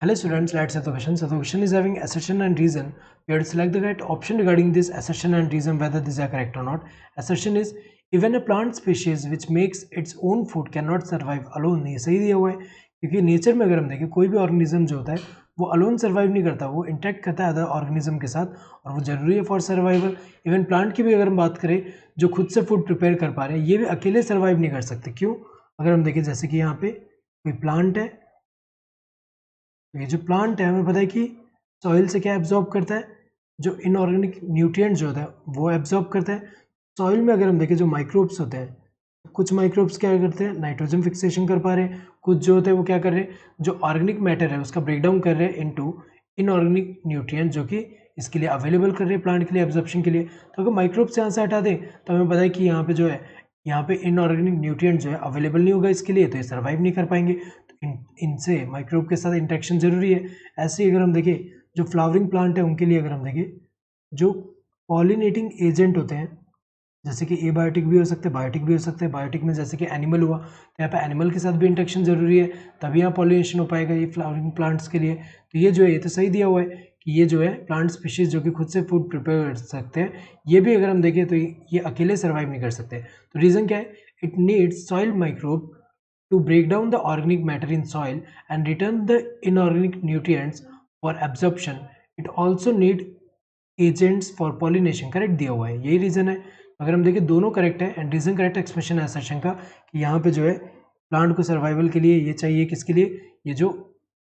Hello students, let's set the question. So the question is having assertion and reason. We have to select the correct option regarding this assertion and reason whether these are correct or not. Assertion is even a plant species which makes its own food cannot survive alone. ये सही दिया हुआ है क्योंकि nature में अगर हम देखें कोई भी ऑर्गेनिज्म जो होता है वो अलोन सर्वाइव नहीं करता, वो इंटरेक्ट करता है अदर ऑर्गेनिज्म के साथ और वो जरूरी है फॉर सर्वाइवल। इवन प्लांट की भी अगर हम बात करें जो खुद से फूड प्रिपेयर कर पा रहे हैं ये भी अकेले सर्वाइव नहीं कर सकते। क्यों? अगर हम देखें जैसे कि यहाँ पे कोई प्लांट है, ये जो प्लांट है हमें पता है कि सॉइल से क्या एब्जॉर्ब करता है, जो इनऑर्गेनिक न्यूट्रिएंट्स जो होता है वो एब्जॉर्ब करता है। सॉइल में अगर हम देखें जो माइक्रोब्स होते हैं, कुछ माइक्रोब्स क्या करते हैं नाइट्रोजन फिक्सेशन कर पा रहे हैं, कुछ जो होते हैं वो क्या कर रहे हैं जो ऑर्गेनिक मैटर है उसका ब्रेक डाउन कर रहे हैं इनटू इनऑर्गेनिक न्यूट्रिएंट जो कि इसके लिए अवेलेबल कर रहे हैं प्लांट के लिए एब्जॉर्प्शन के लिए। तो अगर माइक्रोब्स यहाँ से हटा दें तो हमें पता है कि यहाँ पे जो है यहाँ पे इनऑर्गेनिक न्यूट्रिएंट जो है अवेलेबल नहीं होगा इसके लिए, तो ये सर्वाइव नहीं कर पाएंगे। इनसे माइक्रोब के साथ इंटरेक्शन जरूरी है। ऐसे ही अगर हम देखें जो फ्लावरिंग प्लांट है उनके लिए अगर हम देखें जो पॉलिनेटिंग एजेंट होते हैं जैसे कि एबायोटिक भी हो सकते हैं बायोटिक भी हो सकते हैं। बायोटिक में जैसे कि एनिमल हुआ तो यहाँ पे एनिमल के साथ भी इंटरेक्शन जरूरी है तभी यहाँ पॉलिनेशन हो पाएगा ये फ्लावरिंग प्लांट्स के लिए। तो ये जो है ये तो सही दिया हुआ है कि ये जो है प्लांट स्पीशीज जो कि खुद से फूड प्रिपेयर कर सकते हैं, ये भी अगर हम देखें तो ये अकेले सर्वाइव नहीं कर सकते। तो रीज़न क्या है? It needs soil microbe to break down the organic matter in soil and return the inorganic nutrients for absorption. It also need agents for pollination. Correct दिया हुआ है, यही रीज़न है। अगर हम देखें दोनों करेक्ट है एंड रीज़न करेक्ट एक्सप्रेशन है असर्शन का कि यहाँ पे जो है प्लांट को सर्वाइवल के लिए ये चाहिए, किसके लिए? ये जो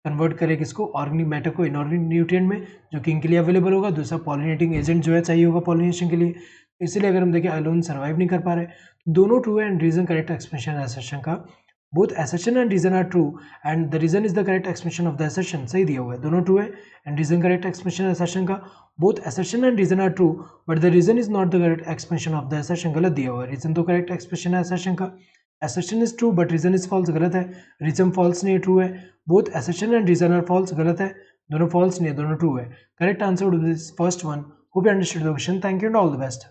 कन्वर्ट करे किसको ऑर्गेनिक मैटर को इनऑर्गेनिक न्यूट्रिएंट में जो कि इनके लिए अवेलेबल होगा। दूसरा पॉलिनेटिंग एजेंट जो है चाहिए होगा पॉलिनेशन के लिए, इसलिए अगर हम देखें अलोन सर्वाइव नहीं कर पा रहे। दोनों ट्रू है एंड रीज़न करेक्ट एक्सप्रेशन है असर्शन का। Both assertion and reason are true and the reason is the correct expression of the assertion. सही दिया हुआ है, दोनों ट्रू है and reason correct expression assertion का। both assertion and reason are true but the reason is not the correct expression of the assertion. गलत दिया हुआ है, reason तो correct expression है assertion का। assertion is true but reason is false, गलत है। reason false नहीं है, true है। both assertion and reason are false, गलत है। दोनों false नहीं है, दोनों true है। correct answer to this first one. Hope you understood the question. Thank you and all the best.